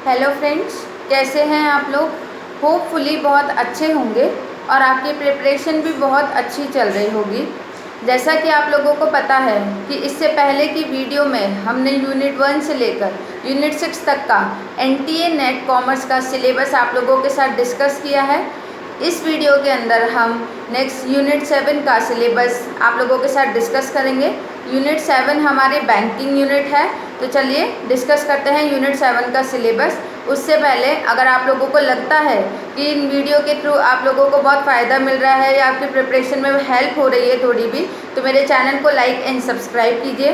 Hello friends, कैसे हैं आप लोग। होपफुली बहुत अच्छे होंगे और आपकी प्रिपरेशन भी बहुत अच्छी चल रही होगी। जैसा कि आप लोगों को पता है कि इससे पहले की वीडियो में हमने यूनिट 1 से लेकर यूनिट 6 तक का NTA नेट कॉमर्स का सिलेबस आप लोगों के साथ डिस्कस किया है। इस वीडियो के अंदर हम नेक्स्ट यूनिट 7 का सिलेबस आप लोगों के साथ डिस्कस करेंगे। यूनिट 7 हमारे बैंकिंग यूनिट है, तो चलिए डिस्कस करते हैं यूनिट 7 का सिलेबस। उससे पहले अगर आप लोगों को लगता है कि इन वीडियो के थ्रू आप लोगों को बहुत फ़ायदा मिल रहा है या आपकी प्रिपरेशन में हेल्प हो रही है थोड़ी भी, तो मेरे चैनल को लाइक एंड सब्सक्राइब कीजिए।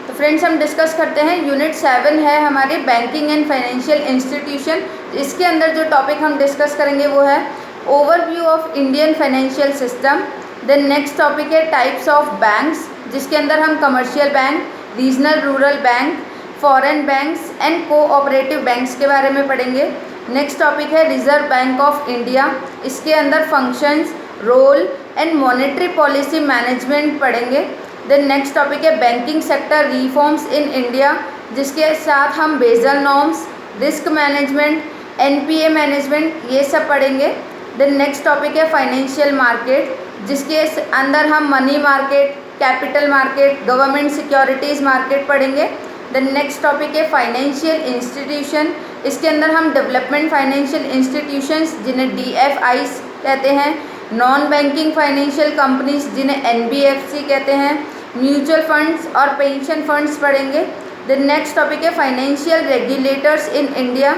तो फ्रेंड्स, हम डिस्कस करते हैं यूनिट 7 है हमारे बैंकिंग एंड फाइनेंशियल इंस्टीट्यूशन। इसके अंदर जो टॉपिक हम डिस्कस करेंगे वो है overview of Indian financial system. Then next topic है टाइप्स ऑफ बैंक्स, जिसके अंदर हम commercial bank, regional rural bank, foreign banks and cooperative banks के बारे में पढ़ेंगे। नेक्स्ट टॉपिक है रिजर्व बैंक ऑफ इंडिया। इसके अंदर functions, role and monetary policy management पढ़ेंगे। देन नेक्स्ट टॉपिक है banking sector reforms in India, जिसके साथ हम Basel norms, risk management, NPA management ये सब पढ़ेंगे। देन नेक्स्ट टॉपिक है फाइनेंशियल मार्केट, जिसके अंदर हम money market, capital market, government securities market पढ़ेंगे। देन नेक्स्ट टॉपिक है फाइनेंशियल इंस्टीट्यूशन। इसके अंदर हम डेवलपमेंट फाइनेंशियल इंस्टीट्यूशंस जिन्हें DFIs कहते हैं, नॉन बैंकिंग फाइनेंशियल कंपनीज जिन्हें NBFC कहते हैं, म्यूचुअल फंड्स और पेंशन फंड्स पढ़ेंगे। देन नेक्स्ट टॉपिक है financial regulators in India.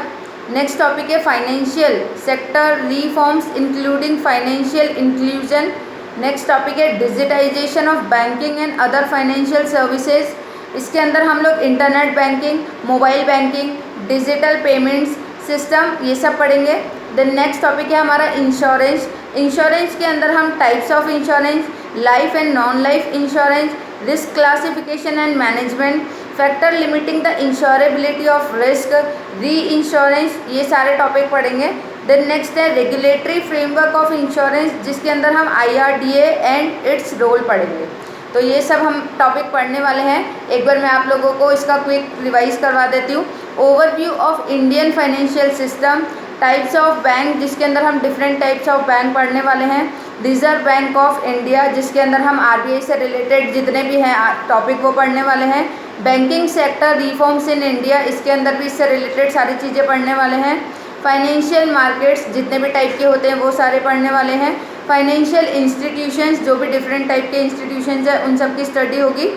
Next topic है financial sector reforms including financial inclusion. Next topic है digitization of banking and other financial services. इसके अंदर हम लोग internet banking, mobile banking, digital payments system ये सब पढ़ेंगे। देन नेक्स्ट टॉपिक है हमारा इंश्योरेंस। इंश्योरेंस के अंदर हम types of insurance, life and non life insurance, risk classification and management, factor limiting the insurability of risk, reinsurance ये सारे टॉपिक पढ़ेंगे। देन नेक्स्ट है रेगुलेटरी फ्रेमवर्क ऑफ इंश्योरेंस, जिसके अंदर हम IRDA एंड इट्स रोल पढ़ेंगे। तो ये सब हम टॉपिक पढ़ने वाले हैं। एक बार मैं आप लोगों को इसका क्विक रिवाइज करवा देती हूँ। Overview of Indian financial system, types of bank, जिसके अंदर हम डिफरेंट टाइप्स ऑफ बैंक पढ़ने वाले हैं, रिजर्व बैंक ऑफ इंडिया, जिसके अंदर हम RBI से रिलेटेड जितने भी हैं टॉपिक वो पढ़ने वाले हैं, banking sector reforms in India, इसके अंदर भी इससे रिलेटेड सारी चीज़ें पढ़ने वाले हैं, फाइनेंशियल मार्केट्स जितने भी टाइप के होते हैं वो सारे पढ़ने वाले हैं, फाइनेंशियल इंस्टीट्यूशंस जो भी डिफरेंट टाइप के इंस्टीट्यूशंस हैं उन सब की स्टडी होगी,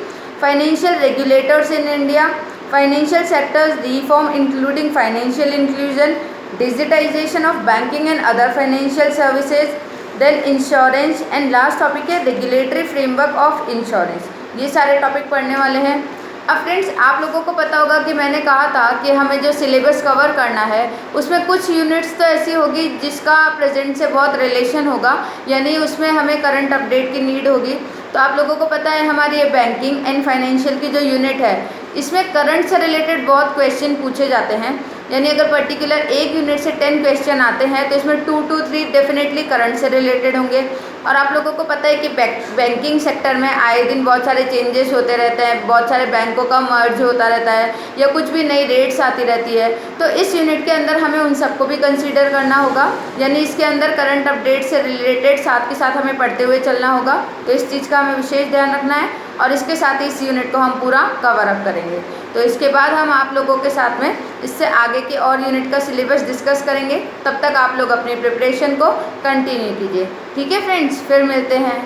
financial regulators in India, financial sectors reform including financial inclusion, digitisation of banking and other financial services, then insurance and last topic है रेगुलेटरी फ्रेमवर्क ऑफ इंश्योरेंस। ये सारे टॉपिक पढ़ने वाले हैं। अब फ्रेंड्स, आप लोगों को पता होगा कि मैंने कहा था कि हमें जो सिलेबस कवर करना है उसमें कुछ यूनिट्स तो ऐसी होगी जिसका प्रेजेंट से बहुत रिलेशन होगा, यानी उसमें हमें करंट अपडेट की नीड होगी। तो आप लोगों को पता है हमारी ये बैंकिंग एंड फाइनेंशियल की जो यूनिट है इसमें करंट से रिलेटेड बहुत क्वेश्चन पूछे जाते हैं, यानी अगर पर्टिकुलर एक यूनिट से 10 क्वेश्चन आते हैं तो इसमें 2 to 3 डेफिनेटली करंट से रिलेटेड होंगे। और आप लोगों को पता है कि बैंकिंग सेक्टर में आए दिन बहुत सारे चेंजेस होते रहते हैं, बहुत सारे बैंकों का मर्ज होता रहता है या कुछ भी नई रेट्स आती रहती है। तो इस यूनिट के अंदर हमें उन सबको भी कंसीडर करना होगा, यानी इसके अंदर करंट अपडेट से रिलेटेड साथ के साथ हमें पढ़ते हुए चलना होगा। तो इस चीज़ का हमें विशेष ध्यान रखना है और इसके साथ ही इस यूनिट को हम पूरा कवर अप करेंगे। तो इसके बाद हम आप लोगों के साथ में इससे आगे के और यूनिट का सिलेबस डिस्कस करेंगे। तब तक आप लोग अपनी प्रिपरेशन को कंटिन्यू कीजिए। ठीक है फ्रेंड्स, फिर मिलते हैं।